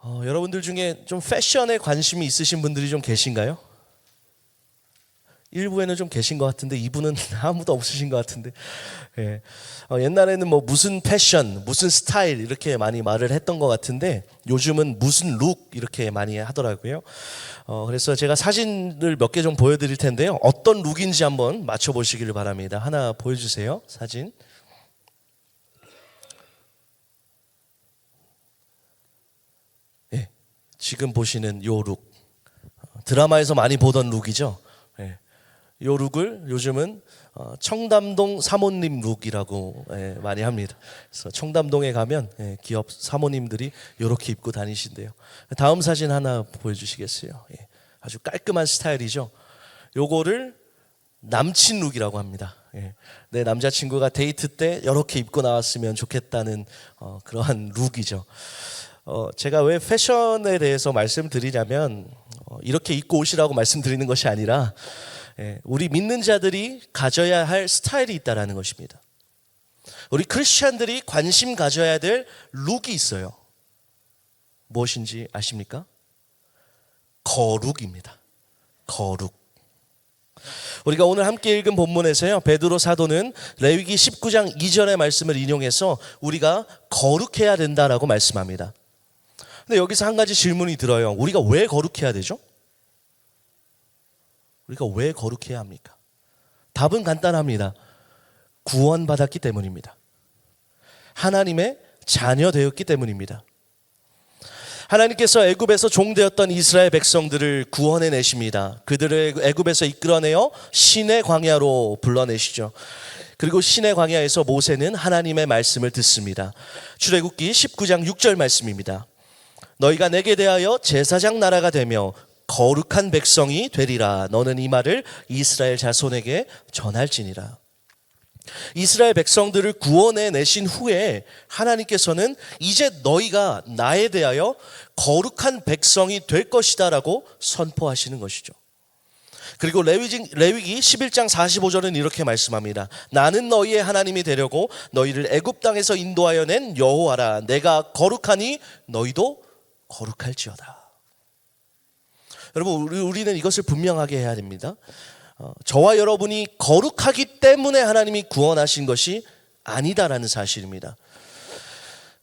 여러분들 중에 좀 패션에 관심이 있으신 분들이 좀 계신가요? 일부에는 좀 계신 것 같은데 이분은 아무도 없으신 것 같은데. 예. 옛날에는 뭐 무슨 패션, 무슨 스타일 이렇게 많이 말을 했던 것 같은데 요즘은 무슨 룩 이렇게 많이 하더라고요. 그래서 제가 사진을 몇 개 좀 보여드릴 텐데요. 어떤 룩인지 한번 맞춰보시기를 바랍니다. 하나 보여주세요. 사진. 예. 지금 보시는 요 룩. 드라마에서 많이 보던 룩이죠. 예. 요 룩을 요즘은 청담동 사모님 룩이라고 많이 합니다. 그래서 청담동에 가면 기업 사모님들이 이렇게 입고 다니신대요. 다음 사진 하나 보여주시겠어요? 아주 깔끔한 스타일이죠. 요거를 남친 룩이라고 합니다. 내 남자친구가 데이트 때 이렇게 입고 나왔으면 좋겠다는 그러한 룩이죠. 제가 왜 패션에 대해서 말씀드리냐면 이렇게 입고 오시라고 말씀드리는 것이 아니라 우리 믿는 자들이 가져야 할 스타일이 있다라는 것입니다. 우리 크리스찬들이 관심 가져야 될 룩이 있어요. 무엇인지 아십니까? 거룩입니다. 거룩. 우리가 오늘 함께 읽은 본문에서요, 베드로 사도는 레위기 19장 2절의 말씀을 인용해서 우리가 거룩해야 된다라고 말씀합니다. 근데 여기서 한 가지 질문이 들어요. 우리가 왜 거룩해야 되죠? 우리가 왜 거룩해야 합니까? 답은 간단합니다. 구원받았기 때문입니다. 하나님의 자녀 되었기 때문입니다. 하나님께서 애굽에서 종되었던 이스라엘 백성들을 구원해 내십니다. 그들을 애굽에서 이끌어내어 신의 광야로 불러내시죠. 그리고 신의 광야에서 모세는 하나님의 말씀을 듣습니다. 출애굽기 19장 6절 말씀입니다. 너희가 내게 대하여 제사장 나라가 되며 거룩한 백성이 되리라. 너는 이 말을 이스라엘 자손에게 전할지니라. 이스라엘 백성들을 구원해 내신 후에 하나님께서는 이제 너희가 나에 대하여 거룩한 백성이 될 것이다 라고 선포하시는 것이죠. 그리고 레위기 11장 45절은 이렇게 말씀합니다. 나는 너희의 하나님이 되려고 너희를 애굽 땅에서 인도하여 낸 여호와라. 내가 거룩하니 너희도 거룩할지어다. 여러분, 우리는 이것을 분명하게 해야 됩니다. 저와 여러분이 거룩하기 때문에 하나님이 구원하신 것이 아니다라는 사실입니다.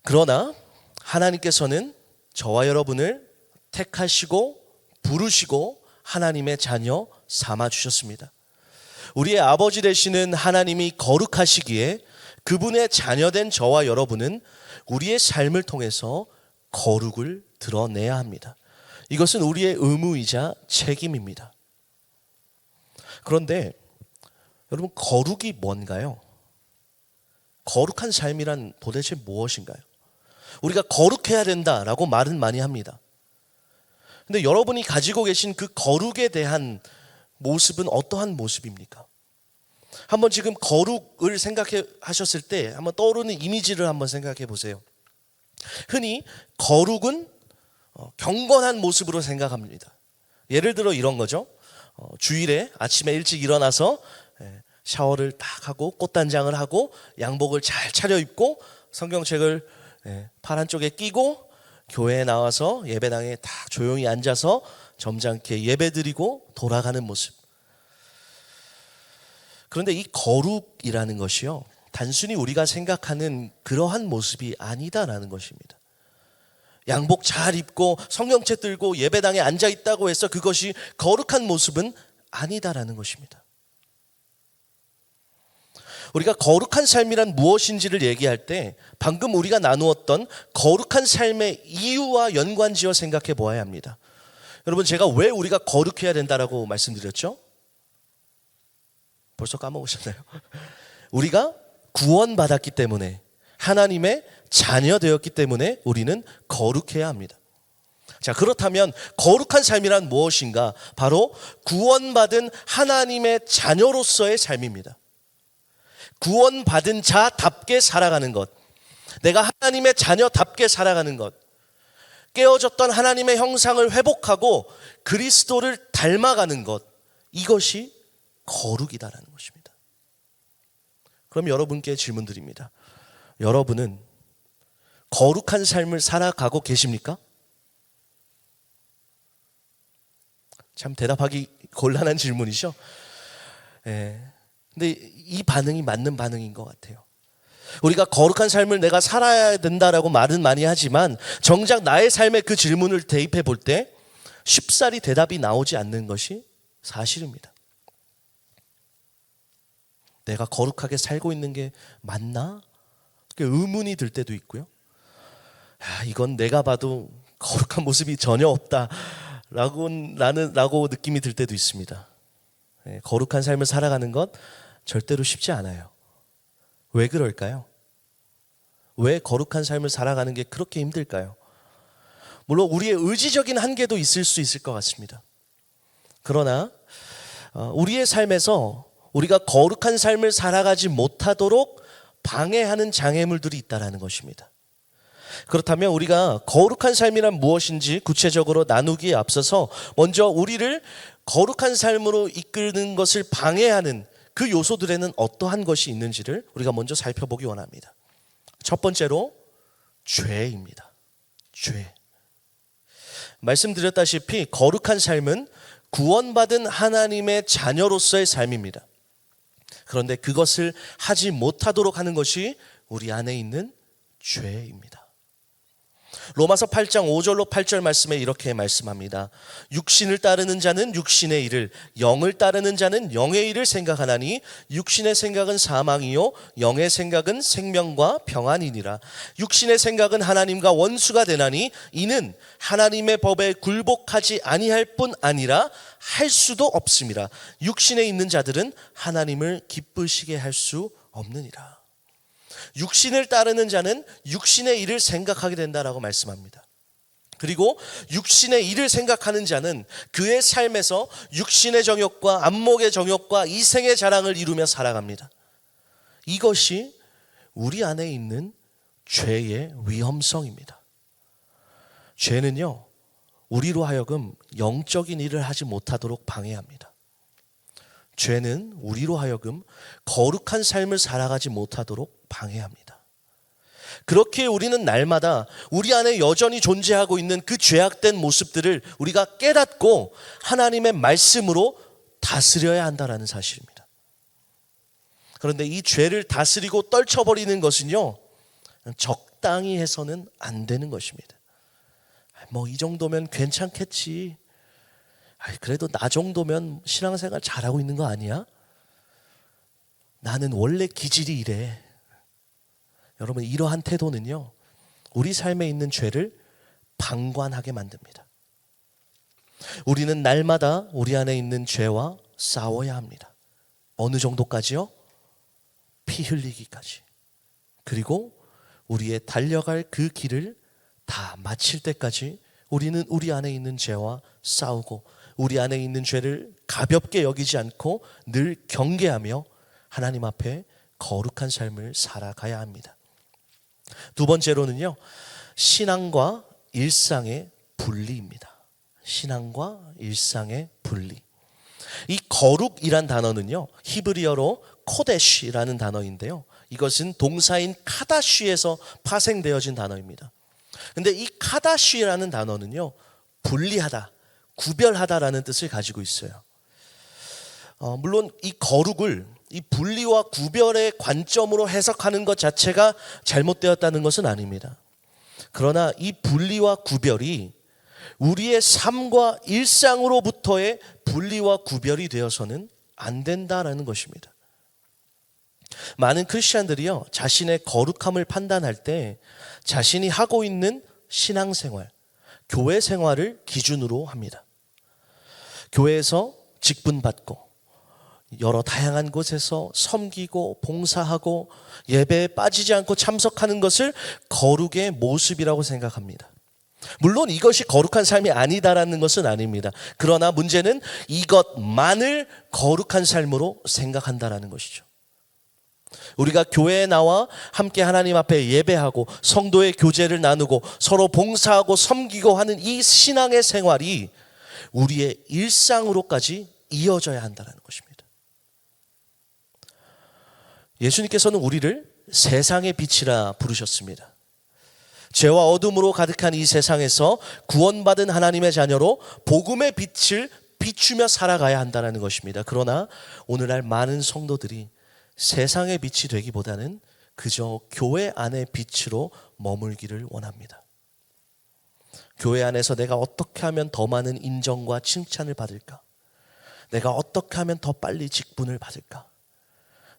그러나 하나님께서는 저와 여러분을 택하시고 부르시고 하나님의 자녀 삼아 주셨습니다. 우리의 아버지 되시는 하나님이 거룩하시기에 그분의 자녀된 저와 여러분은 우리의 삶을 통해서 거룩을 드러내야 합니다. 이것은 우리의 의무이자 책임입니다. 그런데 여러분, 거룩이 뭔가요? 거룩한 삶이란 도대체 무엇인가요? 우리가 거룩해야 된다라고 말은 많이 합니다. 근데 여러분이 가지고 계신 그 거룩에 대한 모습은 어떠한 모습입니까? 한번 지금 거룩을 생각해 하셨을 때 한번 떠오르는 이미지를 한번 생각해 보세요. 흔히 거룩은 경건한 모습으로 생각합니다. 예를 들어 이런 거죠. 주일에 아침에 일찍 일어나서 샤워를 딱 하고 꽃단장을 하고 양복을 잘 차려입고 성경책을 팔 한쪽에 끼고 교회에 나와서 예배당에 딱 조용히 앉아서 점잖게 예배드리고 돌아가는 모습. 그런데 이 거룩이라는 것이요, 단순히 우리가 생각하는 그러한 모습이 아니다라는 것입니다. 양복 잘 입고 성경책 들고 예배당에 앉아 있다고 해서 그것이 거룩한 모습은 아니다라는 것입니다. 우리가 거룩한 삶이란 무엇인지를 얘기할 때 방금 우리가 나누었던 거룩한 삶의 이유와 연관지어 생각해 보아야 합니다. 여러분, 제가 왜 우리가 거룩해야 된다라고 말씀드렸죠? 벌써 까먹으셨나요? 우리가 구원받았기 때문에, 하나님의 자녀 되었기 때문에 우리는 거룩해야 합니다. 자, 그렇다면 거룩한 삶이란 무엇인가? 바로 구원받은 하나님의 자녀로서의 삶입니다. 구원받은 자답게 살아가는 것, 내가 하나님의 자녀답게 살아가는 것, 깨어졌던 하나님의 형상을 회복하고 그리스도를 닮아가는 것, 이것이 거룩이다라는 것입니다. 그럼 여러분께 질문 드립니다. 여러분은 거룩한 삶을 살아가고 계십니까? 참 대답하기 곤란한 질문이죠. 예. 근데 이 반응이 맞는 반응인 것 같아요. 우리가 거룩한 삶을 내가 살아야 된다라고 말은 많이 하지만 정작 나의 삶에 그 질문을 대입해 볼 때 쉽사리 대답이 나오지 않는 것이 사실입니다. 내가 거룩하게 살고 있는 게 맞나? 의문이 들 때도 있고요. 이건 내가 봐도 거룩한 모습이 전혀 없다라고 느낌이 들 때도 있습니다. 거룩한 삶을 살아가는 것 절대로 쉽지 않아요. 왜 그럴까요? 왜 거룩한 삶을 살아가는 게 그렇게 힘들까요? 물론 우리의 의지적인 한계도 있을 수 있을 것 같습니다. 그러나 우리의 삶에서 우리가 거룩한 삶을 살아가지 못하도록 방해하는 장애물들이 있다는 것입니다. 그렇다면 우리가 거룩한 삶이란 무엇인지 구체적으로 나누기에 앞서서 먼저 우리를 거룩한 삶으로 이끄는 것을 방해하는 그 요소들에는 어떠한 것이 있는지를 우리가 먼저 살펴보기 원합니다. 첫 번째로 죄입니다. 죄. 말씀드렸다시피 거룩한 삶은 구원받은 하나님의 자녀로서의 삶입니다. 그런데 그것을 하지 못하도록 하는 것이 우리 안에 있는 죄입니다. 로마서 8장 5절로 8절 말씀에 이렇게 말씀합니다. 육신을 따르는 자는 육신의 일을, 영을 따르는 자는 영의 일을 생각하나니 육신의 생각은 사망이요 영의 생각은 생명과 평안이니라. 육신의 생각은 하나님과 원수가 되나니 이는 하나님의 법에 굴복하지 아니할 뿐 아니라 할 수도 없습니다. 육신에 있는 자들은 하나님을 기쁘시게 할 수 없느니라. 육신을 따르는 자는 육신의 일을 생각하게 된다라고 말씀합니다. 그리고 육신의 일을 생각하는 자는 그의 삶에서 육신의 정욕과 안목의 정욕과 이생의 자랑을 이루며 살아갑니다. 이것이 우리 안에 있는 죄의 위험성입니다. 죄는요, 우리로 하여금 영적인 일을 하지 못하도록 방해합니다. 죄는 우리로 하여금 거룩한 삶을 살아가지 못하도록 방해합니다. 그렇게 우리는 날마다 우리 안에 여전히 존재하고 있는 그 죄악된 모습들을 우리가 깨닫고 하나님의 말씀으로 다스려야 한다는 사실입니다. 그런데 이 죄를 다스리고 떨쳐버리는 것은요, 적당히 해서는 안 되는 것입니다. 이 정도면 괜찮겠지. 그래도 나 정도면 신앙생활 잘하고 있는 거 아니야? 나는 원래 기질이 이래. 여러분, 이러한 태도는요, 우리 삶에 있는 죄를 방관하게 만듭니다. 우리는 날마다 우리 안에 있는 죄와 싸워야 합니다. 어느 정도까지요? 피 흘리기까지. 그리고 우리의 달려갈 그 길을 다 마칠 때까지 우리는 우리 안에 있는 죄와 싸우고 우리 안에 있는 죄를 가볍게 여기지 않고 늘 경계하며 하나님 앞에 거룩한 삶을 살아가야 합니다. 두 번째로는요, 신앙과 일상의 분리입니다. 신앙과 일상의 분리. 이 거룩이란 단어는요, 히브리어로 코데시라는 단어인데요, 이것은 동사인 카다쉬에서 파생되어진 단어입니다. 근데 이 카다쉬라는 단어는요, 분리하다, 구별하다라는 뜻을 가지고 있어요. 물론 이 거룩을 이 분리와 구별의 관점으로 해석하는 것 자체가 잘못되었다는 것은 아닙니다. 그러나 이 분리와 구별이 우리의 삶과 일상으로부터의 분리와 구별이 되어서는 안 된다라는 것입니다. 많은 크리스찬들이요, 자신의 거룩함을 판단할 때 자신이 하고 있는 신앙생활, 교회 생활을 기준으로 합니다. 교회에서 직분받고 여러 다양한 곳에서 섬기고 봉사하고 예배에 빠지지 않고 참석하는 것을 거룩의 모습이라고 생각합니다. 물론 이것이 거룩한 삶이 아니다라는 것은 아닙니다. 그러나 문제는 이것만을 거룩한 삶으로 생각한다라는 것이죠. 우리가 교회에 나와 함께 하나님 앞에 예배하고 성도의 교제를 나누고 서로 봉사하고 섬기고 하는 이 신앙의 생활이 우리의 일상으로까지 이어져야 한다는 것입니다. 예수님께서는 우리를 세상의 빛이라 부르셨습니다. 죄와 어둠으로 가득한 이 세상에서 구원받은 하나님의 자녀로 복음의 빛을 비추며 살아가야 한다는 것입니다. 그러나 오늘날 많은 성도들이 세상의 빛이 되기보다는 그저 교회 안의 빛으로 머물기를 원합니다. 교회 안에서 내가 어떻게 하면 더 많은 인정과 칭찬을 받을까? 내가 어떻게 하면 더 빨리 직분을 받을까?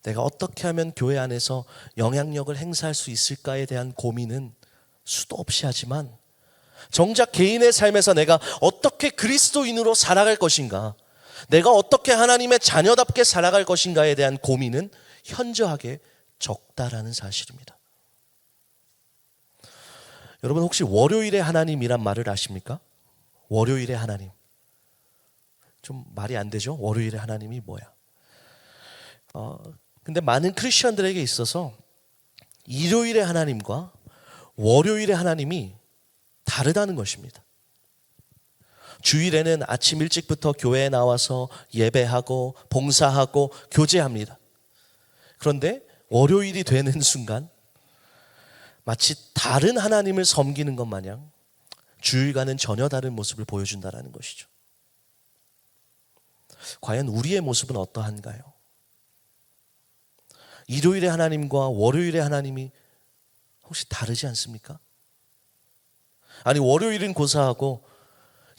내가 어떻게 하면 교회 안에서 영향력을 행사할 수 있을까에 대한 고민은 수도 없이 하지만 정작 개인의 삶에서 내가 어떻게 그리스도인으로 살아갈 것인가, 내가 어떻게 하나님의 자녀답게 살아갈 것인가에 대한 고민은 현저하게 적다라는 사실입니다. 여러분 혹시 월요일의 하나님이란 말을 아십니까? 월요일의 하나님. 좀 말이 안 되죠? 월요일의 하나님이 뭐야? 근데 많은 크리스천들에게 있어서 일요일의 하나님과 월요일의 하나님이 다르다는 것입니다. 주일에는 아침 일찍부터 교회에 나와서 예배하고 봉사하고 교제합니다. 그런데 월요일이 되는 순간 마치 다른 하나님을 섬기는 것 마냥 주일과는 전혀 다른 모습을 보여준다는 것이죠. 과연 우리의 모습은 어떠한가요? 일요일의 하나님과 월요일의 하나님이 혹시 다르지 않습니까? 아니 월요일은 고사하고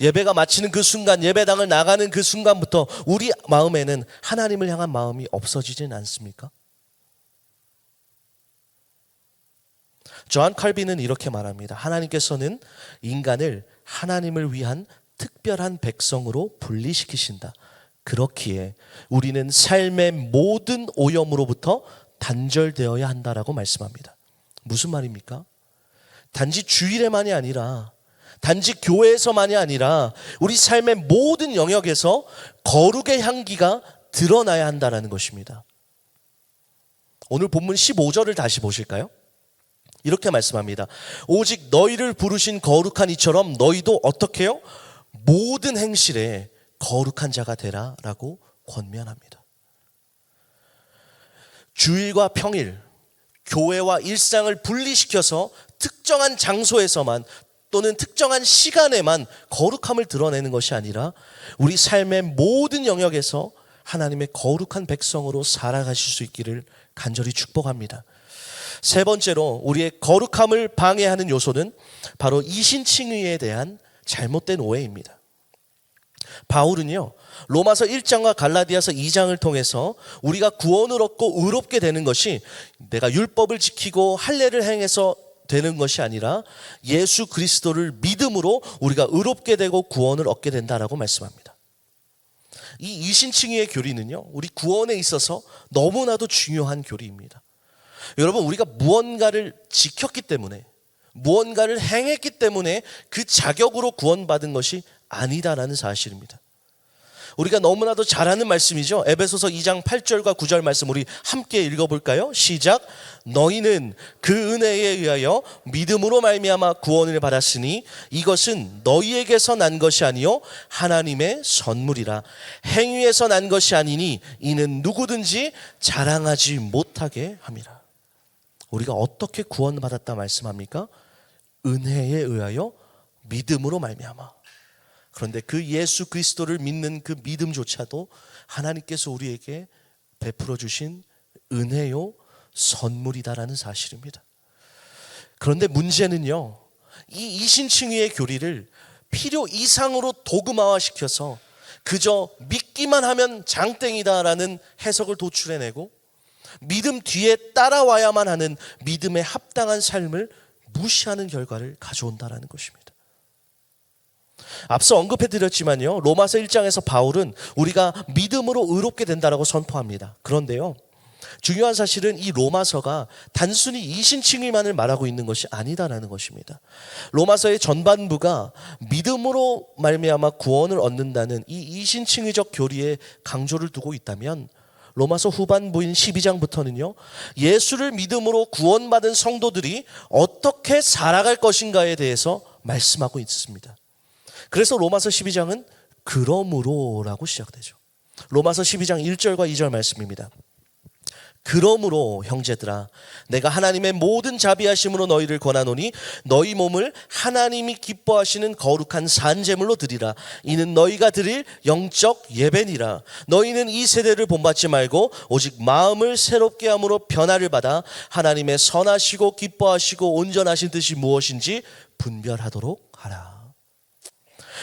예배가 마치는 그 순간, 예배당을 나가는 그 순간부터 우리 마음에는 하나님을 향한 마음이 없어지진 않습니까? 존 칼빈은 이렇게 말합니다. 하나님께서는 인간을 하나님을 위한 특별한 백성으로 분리시키신다. 그렇기에 우리는 삶의 모든 오염으로부터 단절되어야 한다라고 말씀합니다. 무슨 말입니까? 단지 주일에만이 아니라, 단지 교회에서만이 아니라 우리 삶의 모든 영역에서 거룩의 향기가 드러나야 한다는 것입니다. 오늘 본문 15절을 다시 보실까요? 이렇게 말씀합니다. 오직 너희를 부르신 거룩한 이처럼 너희도 어떻게 해요? 모든 행실에 거룩한 자가 되라 라고 권면합니다. 주일과 평일, 교회와 일상을 분리시켜서 특정한 장소에서만 또는 특정한 시간에만 거룩함을 드러내는 것이 아니라 우리 삶의 모든 영역에서 하나님의 거룩한 백성으로 살아가실 수 있기를 간절히 축복합니다. 세 번째로 우리의 거룩함을 방해하는 요소는 바로 이신칭의에 대한 잘못된 오해입니다. 바울은요, 로마서 1장과 갈라디아서 2장을 통해서 우리가 구원을 얻고 의롭게 되는 것이 내가 율법을 지키고 할례를 행해서 되는 것이 아니라 예수 그리스도를 믿음으로 우리가 의롭게 되고 구원을 얻게 된다라고 말씀합니다. 이 이신칭의의 교리는요, 우리 구원에 있어서 너무나도 중요한 교리입니다. 여러분, 우리가 무언가를 지켰기 때문에, 무언가를 행했기 때문에 그 자격으로 구원받은 것이 아니다라는 사실입니다. 우리가 너무나도 잘 아는 말씀이죠. 에베소서 2장 8절과 9절 말씀 우리 함께 읽어볼까요? 시작. 너희는 그 은혜에 의하여 믿음으로 말미암아 구원을 받았으니 이것은 너희에게서 난 것이 아니요 하나님의 선물이라. 행위에서 난 것이 아니니 이는 누구든지 자랑하지 못하게 함이라. 우리가 어떻게 구원받았다 말씀합니까? 은혜에 의하여 믿음으로 말미암아. 그런데 그 예수 그리스도를 믿는 그 믿음조차도 하나님께서 우리에게 베풀어 주신 은혜요 선물이다라는 사실입니다. 그런데 문제는요, 이 이신칭의의 교리를 필요 이상으로 도그마화시켜서 그저 믿기만 하면 장땡이다라는 해석을 도출해내고 믿음 뒤에 따라와야만 하는 믿음에 합당한 삶을 무시하는 결과를 가져온다라는 것입니다. 앞서 언급해드렸지만요, 로마서 1장에서 바울은 우리가 믿음으로 의롭게 된다라고 선포합니다. 그런데요, 중요한 사실은 이 로마서가 단순히 이신칭의만을 말하고 있는 것이 아니다라는 것입니다. 로마서의 전반부가 믿음으로 말미암아 구원을 얻는다는 이 이신칭의적 교리에 강조를 두고 있다면 로마서 후반부인 12장부터는요, 예수를 믿음으로 구원받은 성도들이 어떻게 살아갈 것인가에 대해서 말씀하고 있습니다. 그래서 로마서 12장은 그러므로라고 시작되죠. 로마서 12장 1절과 2절 말씀입니다. 그러므로 형제들아, 내가 하나님의 모든 자비하심으로 너희를 권하노니 너희 몸을 하나님이 기뻐하시는 거룩한 산제물로 드리라. 이는 너희가 드릴 영적 예배니라. 너희는 이 세대를 본받지 말고 오직 마음을 새롭게 함으로 변화를 받아 하나님의 선하시고 기뻐하시고 온전하신 뜻이 무엇인지 분별하도록 하라.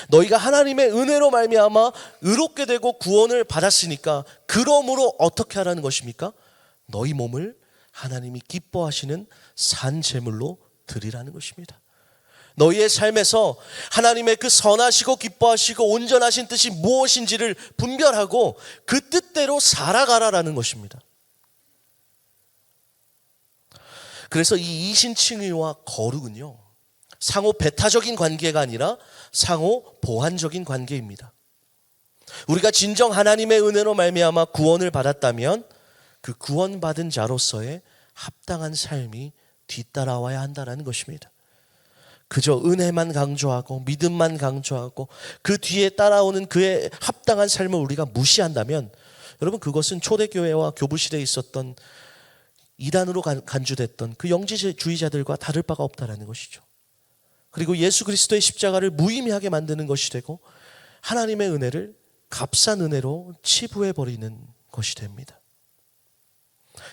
너희가 하나님의 은혜로 말미암아 의롭게 되고 구원을 받았으니까 그러므로 어떻게 하라는 것입니까? 너희 몸을 하나님이 기뻐하시는 산 제물로 드리라는 것입니다. 너희의 삶에서 하나님의 그 선하시고 기뻐하시고 온전하신 뜻이 무엇인지를 분별하고 그 뜻대로 살아가라라는 것입니다. 그래서 이 이신칭의와 거룩은요, 상호 배타적인 관계가 아니라 상호 보완적인 관계입니다. 우리가 진정 하나님의 은혜로 말미암아 구원을 받았다면 그 구원받은 자로서의 합당한 삶이 뒤따라와야 한다는 것입니다. 그저 은혜만 강조하고 믿음만 강조하고 그 뒤에 따라오는 그의 합당한 삶을 우리가 무시한다면 여러분, 그것은 초대교회와 교부시대에 있었던 이단으로 간주됐던 그 영지주의자들과 다를 바가 없다는 것이죠. 그리고 예수 그리스도의 십자가를 무의미하게 만드는 것이 되고 하나님의 은혜를 값싼 은혜로 치부해버리는 것이 됩니다.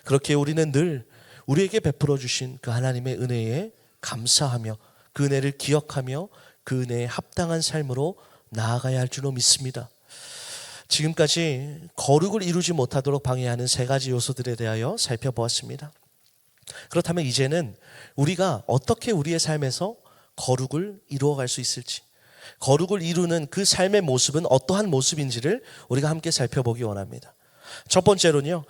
그렇게 우리는 늘 우리에게 베풀어 주신 그 하나님의 은혜에 감사하며 그 은혜를 기억하며 그 은혜에 합당한 삶으로 나아가야 할 줄로 믿습니다. 지금까지 거룩을 이루지 못하도록 방해하는 세 가지 요소들에 대하여 살펴보았습니다. 그렇다면 이제는 우리가 어떻게 우리의 삶에서 거룩을 이루어갈 수 있을지, 거룩을 이루는 그 삶의 모습은 어떠한 모습인지를 우리가 함께 살펴보기 원합니다. 첫 번째로는요,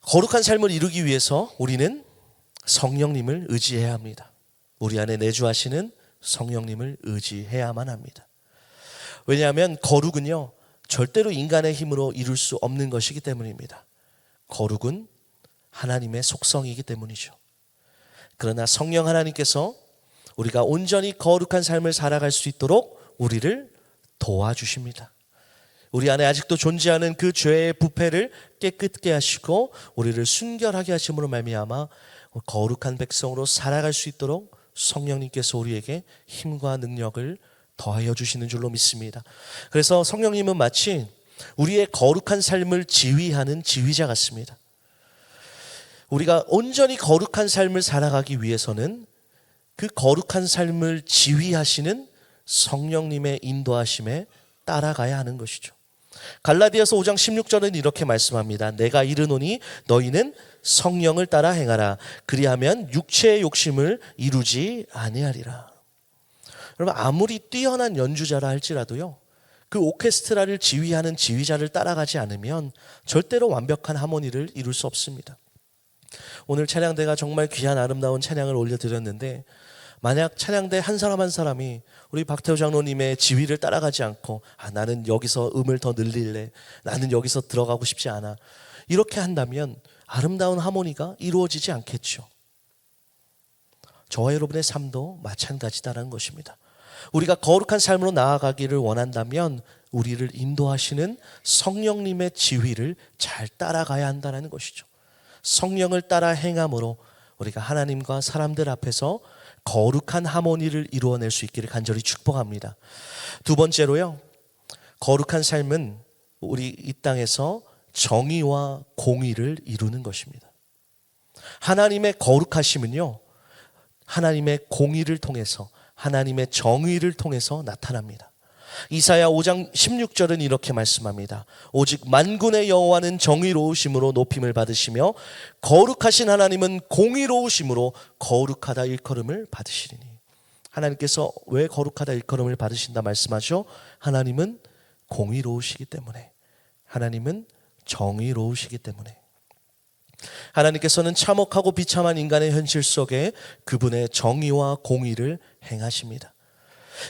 거룩한 삶을 이루기 위해서 우리는 성령님을 의지해야 합니다. 우리 안에 내주하시는 성령님을 의지해야만 합니다. 왜냐하면 거룩은요, 절대로 인간의 힘으로 이룰 수 없는 것이기 때문입니다. 거룩은 하나님의 속성이기 때문이죠. 그러나 성령 하나님께서 우리가 온전히 거룩한 삶을 살아갈 수 있도록 우리를 도와주십니다. 우리 안에 아직도 존재하는 그 죄의 부패를 깨끗게 하시고 우리를 순결하게 하심으로 말미암아 거룩한 백성으로 살아갈 수 있도록 성령님께서 우리에게 힘과 능력을 더하여 주시는 줄로 믿습니다. 그래서 성령님은 마치 우리의 거룩한 삶을 지휘하는 지휘자 같습니다. 우리가 온전히 거룩한 삶을 살아가기 위해서는 그 거룩한 삶을 지휘하시는 성령님의 인도하심에 따라가야 하는 것이죠. 갈라디아서 5장 16절은 이렇게 말씀합니다. 내가 이르노니 너희는 성령을 따라 행하라. 그리하면 육체의 욕심을 이루지 아니하리라. 여러분, 아무리 뛰어난 연주자라 할지라도요, 그 오케스트라를 지휘하는 지휘자를 따라가지 않으면 절대로 완벽한 하모니를 이룰 수 없습니다. 오늘 찬양대가 정말 귀한 아름다운 찬양을 올려드렸는데, 만약 찬양대 한 사람 한 사람이 우리 박태호 장로님의 지휘를 따라가지 않고 나는 여기서 음을 더 늘릴래, 나는 여기서 들어가고 싶지 않아, 이렇게 한다면 아름다운 하모니가 이루어지지 않겠죠. 저와 여러분의 삶도 마찬가지다라는 것입니다. 우리가 거룩한 삶으로 나아가기를 원한다면 우리를 인도하시는 성령님의 지휘를 잘 따라가야 한다는 것이죠. 성령을 따라 행함으로 우리가 하나님과 사람들 앞에서 거룩한 하모니를 이루어낼 수 있기를 간절히 축복합니다. 두 번째로요, 거룩한 삶은 우리 이 땅에서 정의와 공의를 이루는 것입니다. 하나님의 거룩하심은요, 하나님의 공의를 통해서, 하나님의 정의를 통해서 나타납니다. 이사야 5장 16절은 이렇게 말씀합니다. 오직 만군의 여호와는 정의로우심으로 높임을 받으시며 거룩하신 하나님은 공의로우심으로 거룩하다 일컬음을 받으시리니. 하나님께서 왜 거룩하다 일컬음을 받으신다 말씀하죠? 하나님은 공의로우시기 때문에, 하나님은 정의로우시기 때문에. 하나님께서는 참혹하고 비참한 인간의 현실 속에 그분의 정의와 공의를 행하십니다.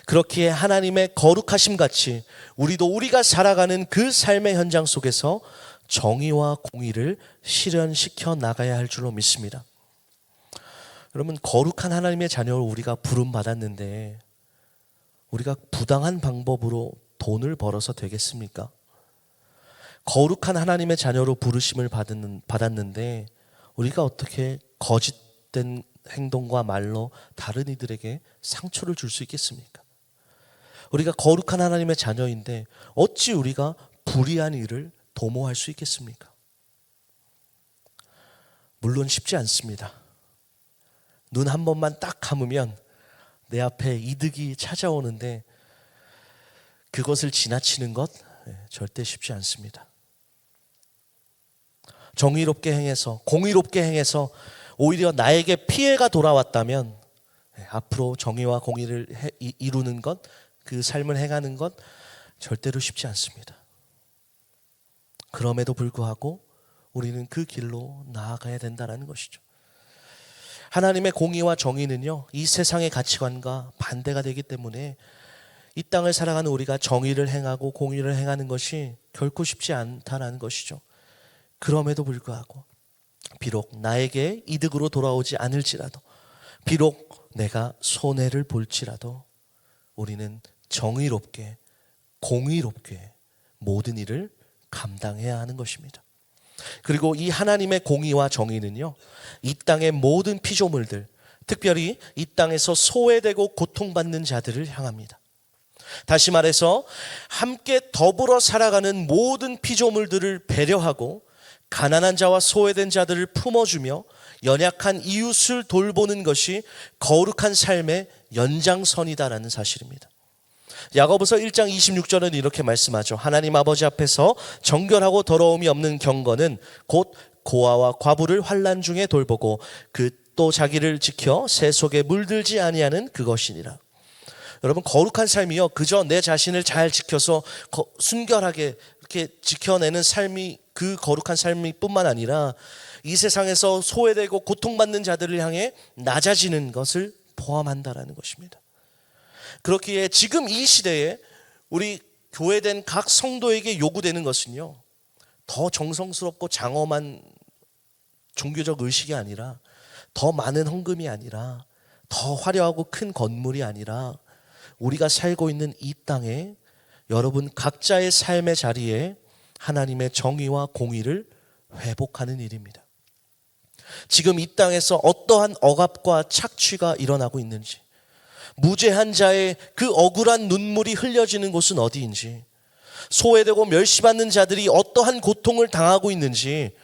그렇기에 하나님의 거룩하심 같이 우리도 우리가 살아가는 그 삶의 현장 속에서 정의와 공의를 실현시켜 나가야 할 줄로 믿습니다. 여러분, 거룩한 하나님의 자녀로 우리가 부름받았는데 우리가 부당한 방법으로 돈을 벌어서 되겠습니까? 거룩한 하나님의 자녀로 부르심을 받았는데 우리가 어떻게 거짓된 행동과 말로 다른 이들에게 상처를 줄 수 있겠습니까? 우리가 거룩한 하나님의 자녀인데 어찌 우리가 불의한 일을 도모할 수 있겠습니까? 물론 쉽지 않습니다. 눈 한 번만 딱 감으면 내 앞에 이득이 찾아오는데 그것을 지나치는 것 절대 쉽지 않습니다. 정의롭게 행해서, 공의롭게 행해서 오히려 나에게 피해가 돌아왔다면 앞으로 정의와 공의를 이루는 것, 그 삶을 행하는 것 절대로 쉽지 않습니다. 그럼에도 불구하고 우리는 그 길로 나아가야 된다는 것이죠. 하나님의 공의와 정의는요, 이 세상의 가치관과 반대가 되기 때문에 이 땅을 살아가는 우리가 정의를 행하고 공의를 행하는 것이 결코 쉽지 않다는 것이죠. 그럼에도 불구하고 비록 나에게 이득으로 돌아오지 않을지라도, 비록 내가 손해를 볼지라도 우리는 정의롭게 공의롭게 모든 일을 감당해야 하는 것입니다. 그리고 이 하나님의 공의와 정의는요, 이 땅의 모든 피조물들, 특별히 이 땅에서 소외되고 고통받는 자들을 향합니다. 다시 말해서 함께 더불어 살아가는 모든 피조물들을 배려하고 가난한 자와 소외된 자들을 품어주며 연약한 이웃을 돌보는 것이 거룩한 삶의 연장선이다라는 사실입니다. 야고보서 1장 26절은 이렇게 말씀하죠. 하나님 아버지 앞에서 정결하고 더러움이 없는 경건은 곧 고아와 과부를 환난 중에 돌보고 또 자기를 지켜 새 속에 물들지 아니하는 그것이니라. 여러분, 거룩한 삶이요, 그저 내 자신을 잘 지켜서 순결하게 이렇게 지켜내는 삶이 그 거룩한 삶이 뿐만 아니라 이 세상에서 소외되고 고통받는 자들을 향해 낮아지는 것을 포함한다라는 것입니다. 그렇기에 지금 이 시대에 우리 교회된 각 성도에게 요구되는 것은요, 더 정성스럽고 장엄한 종교적 의식이 아니라, 더 많은 헌금이 아니라, 더 화려하고 큰 건물이 아니라 우리가 살고 있는 이 땅에 여러분 각자의 삶의 자리에 하나님의 정의와 공의를 회복하는 일입니다. 지금 이 땅에서 어떠한 억압과 착취가 일어나고 있는지, 무죄한 자의 그 억울한 눈물이 흘려지는 곳은 어디인지, 소외되고 멸시받는 자들이 어떠한 고통을 당하고 있는지,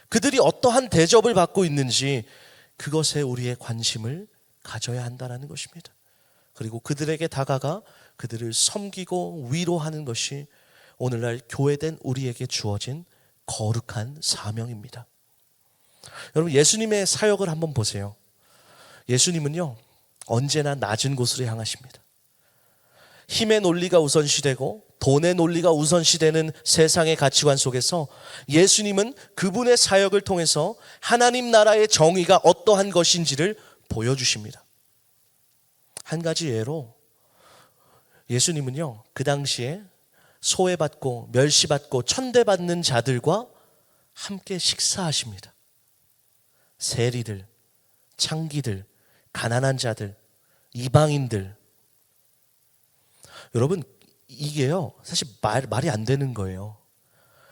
그들이 어떠한 대접을 받고 있는지 그것에 우리의 관심을 가져야 한다는 것입니다. 그리고 그들에게 다가가 그들을 섬기고 위로하는 것이 오늘날 교회된 우리에게 주어진 거룩한 사명입니다. 여러분, 예수님의 사역을 한번 보세요. 예수님은요, 언제나 낮은 곳으로 향하십니다. 힘의 논리가 우선시되고 돈의 논리가 우선시되는 세상의 가치관 속에서 예수님은 그분의 사역을 통해서 하나님 나라의 정의가 어떠한 것인지를 보여주십니다. 한 가지 예로 예수님은요, 그 당시에 소외받고 멸시받고 천대받는 자들과 함께 식사하십니다. 세리들, 창기들, 가난한 자들, 이방인들. 여러분, 이게요, 사실 말이 안 되는 거예요.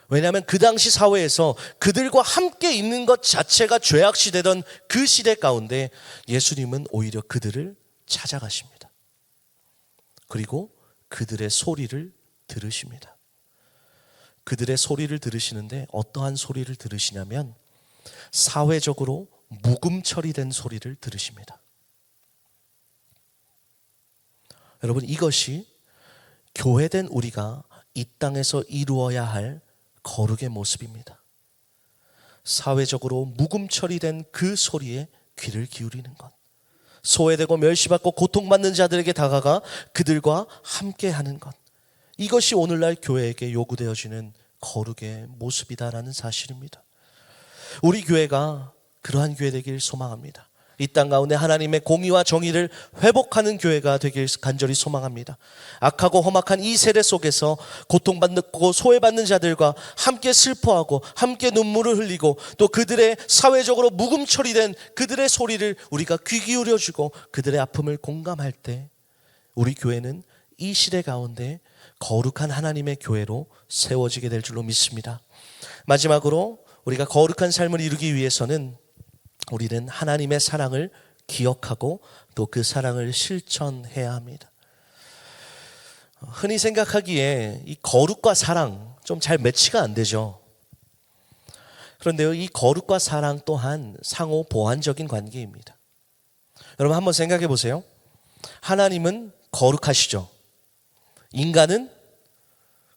왜냐하면 그 당시 사회에서 그들과 함께 있는 것 자체가 죄악시되던 그 시대 가운데 예수님은 오히려 그들을 찾아가십니다. 그리고 그들의 소리를 들으십니다. 그들의 소리를 들으시는데 어떠한 소리를 들으시냐면 사회적으로 묵음 처리된 소리를 들으십니다. 여러분, 이것이 교회된 우리가 이 땅에서 이루어야 할 거룩의 모습입니다. 사회적으로 묵음 처리된 그 소리에 귀를 기울이는 것, 소외되고 멸시받고 고통받는 자들에게 다가가 그들과 함께하는 것, 이것이 오늘날 교회에게 요구되어지는 거룩의 모습이다라는 사실입니다. 우리 교회가 그러한 교회 되길 소망합니다. 이 땅 가운데 하나님의 공의와 정의를 회복하는 교회가 되길 간절히 소망합니다. 악하고 험악한 이 세대 속에서 고통받고 소외받는 자들과 함께 슬퍼하고 함께 눈물을 흘리고 또 그들의 사회적으로 묵음 처리된 그들의 소리를 우리가 귀 기울여주고 그들의 아픔을 공감할 때 우리 교회는 이 시대 가운데 거룩한 하나님의 교회로 세워지게 될 줄로 믿습니다. 마지막으로 우리가 거룩한 삶을 이루기 위해서는 우리는 하나님의 사랑을 기억하고 또 그 사랑을 실천해야 합니다. 흔히 생각하기에 이 거룩과 사랑 좀 잘 매치가 안 되죠. 그런데요, 이 거룩과 사랑 또한 상호 보완적인 관계입니다. 여러분 한번 생각해 보세요. 하나님은 거룩하시죠. 인간은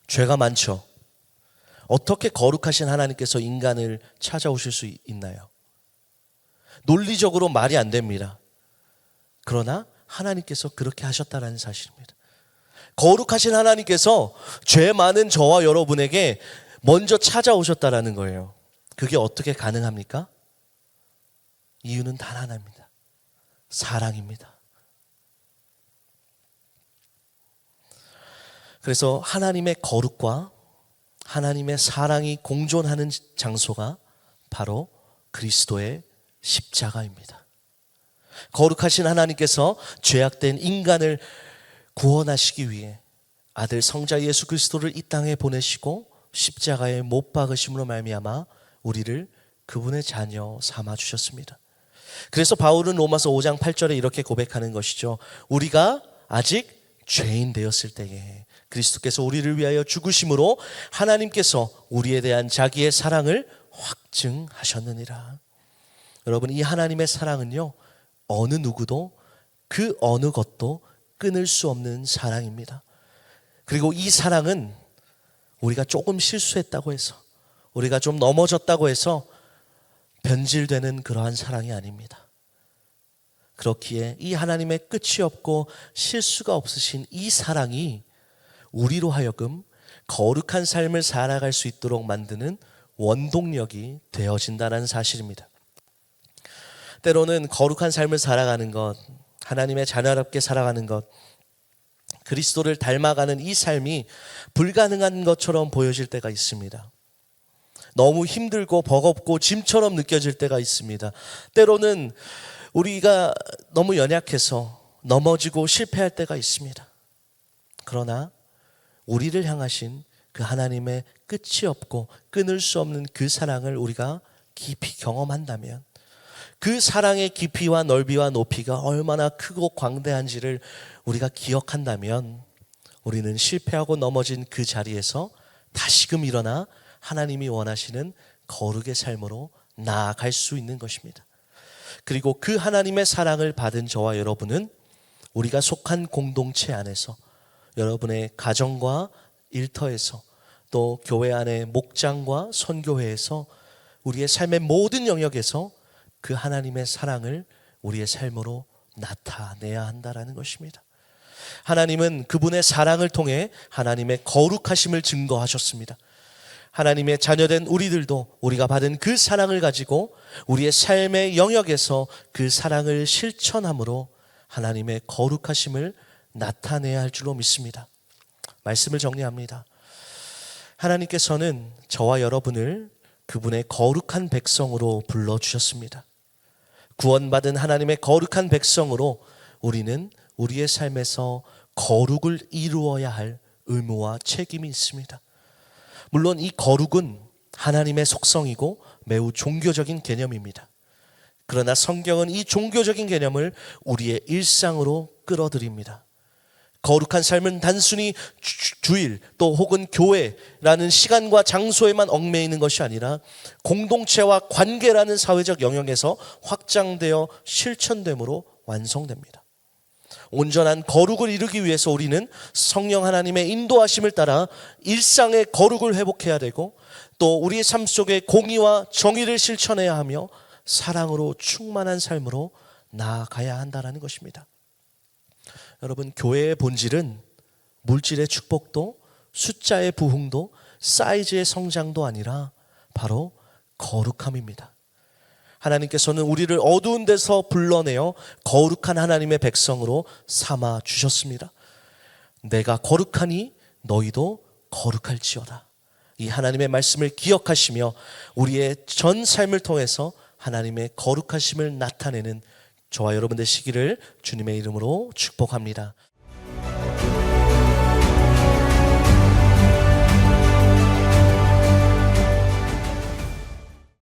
죄가 많죠. 어떻게 거룩하신 하나님께서 인간을 찾아오실 수 있나요? 논리적으로 말이 안 됩니다. 그러나 하나님께서 그렇게 하셨다는 사실입니다. 거룩하신 하나님께서 죄 많은 저와 여러분에게 먼저 찾아오셨다는 거예요. 그게 어떻게 가능합니까? 이유는 단 하나입니다. 사랑입니다. 그래서 하나님의 거룩과 하나님의 사랑이 공존하는 장소가 바로 그리스도의 십자가입니다. 거룩하신 하나님께서 죄악된 인간을 구원하시기 위해 아들 성자 예수 그리스도를 이 땅에 보내시고 십자가에 못 박으심으로 말미암아 우리를 그분의 자녀 삼아 주셨습니다. 그래서 바울은 로마서 5장 8절에 이렇게 고백하는 것이죠. 우리가 아직 죄인 되었을 때에 그리스도께서 우리를 위하여 죽으심으로 하나님께서 우리에 대한 자기의 사랑을 확증하셨느니라. 여러분, 이 하나님의 사랑은요, 어느 누구도 그 어느 것도 끊을 수 없는 사랑입니다. 그리고 이 사랑은 우리가 조금 실수했다고 해서, 우리가 좀 넘어졌다고 해서 변질되는 그러한 사랑이 아닙니다. 그렇기에 이 하나님의 끝이 없고 실수가 없으신 이 사랑이 우리로 하여금 거룩한 삶을 살아갈 수 있도록 만드는 원동력이 되어진다는 사실입니다. 때로는 거룩한 삶을 살아가는 것, 하나님의 자녀답게 살아가는 것, 그리스도를 닮아가는 이 삶이 불가능한 것처럼 보여질 때가 있습니다. 너무 힘들고 버겁고 짐처럼 느껴질 때가 있습니다. 때로는 우리가 너무 연약해서 넘어지고 실패할 때가 있습니다. 그러나 우리를 향하신 그 하나님의 끝이 없고 끊을 수 없는 그 사랑을 우리가 깊이 경험한다면, 그 사랑의 깊이와 넓이와 높이가 얼마나 크고 광대한지를 우리가 기억한다면, 우리는 실패하고 넘어진 그 자리에서 다시금 일어나 하나님이 원하시는 거룩의 삶으로 나아갈 수 있는 것입니다. 그리고 그 하나님의 사랑을 받은 저와 여러분은 우리가 속한 공동체 안에서, 여러분의 가정과 일터에서, 또 교회 안의 목장과 선교회에서, 우리의 삶의 모든 영역에서 그 하나님의 사랑을 우리의 삶으로 나타내야 한다는 것입니다. 하나님은 그분의 사랑을 통해 하나님의 거룩하심을 증거하셨습니다. 하나님의 자녀된 우리들도 우리가 받은 그 사랑을 가지고 우리의 삶의 영역에서 그 사랑을 실천함으로 하나님의 거룩하심을 나타내야 할 줄로 믿습니다. 말씀을 정리합니다. 하나님께서는 저와 여러분을 그분의 거룩한 백성으로 불러주셨습니다. 구원받은 하나님의 거룩한 백성으로 우리는 우리의 삶에서 거룩을 이루어야 할 의무와 책임이 있습니다. 물론 이 거룩은 하나님의 속성이고 매우 종교적인 개념입니다. 그러나 성경은 이 종교적인 개념을 우리의 일상으로 끌어들입니다. 거룩한 삶은 단순히 주일 또 혹은 교회라는 시간과 장소에만 얽매이는 것이 아니라 공동체와 관계라는 사회적 영역에서 확장되어 실천됨으로 완성됩니다. 온전한 거룩을 이루기 위해서 우리는 성령 하나님의 인도하심을 따라 일상의 거룩을 회복해야 되고, 또 우리의 삶 속에 공의와 정의를 실천해야 하며 사랑으로 충만한 삶으로 나아가야 한다는 것입니다. 여러분, 교회의 본질은 물질의 축복도 숫자의 부흥도 사이즈의 성장도 아니라 바로 거룩함입니다. 하나님께서는 우리를 어두운 데서 불러내어 거룩한 하나님의 백성으로 삼아 주셨습니다. 내가 거룩하니 너희도 거룩할지어다. 이 하나님의 말씀을 기억하시며 우리의 전 삶을 통해서 하나님의 거룩하심을 나타내는 저와 여러분 되시기를 주님의 이름으로 축복합니다.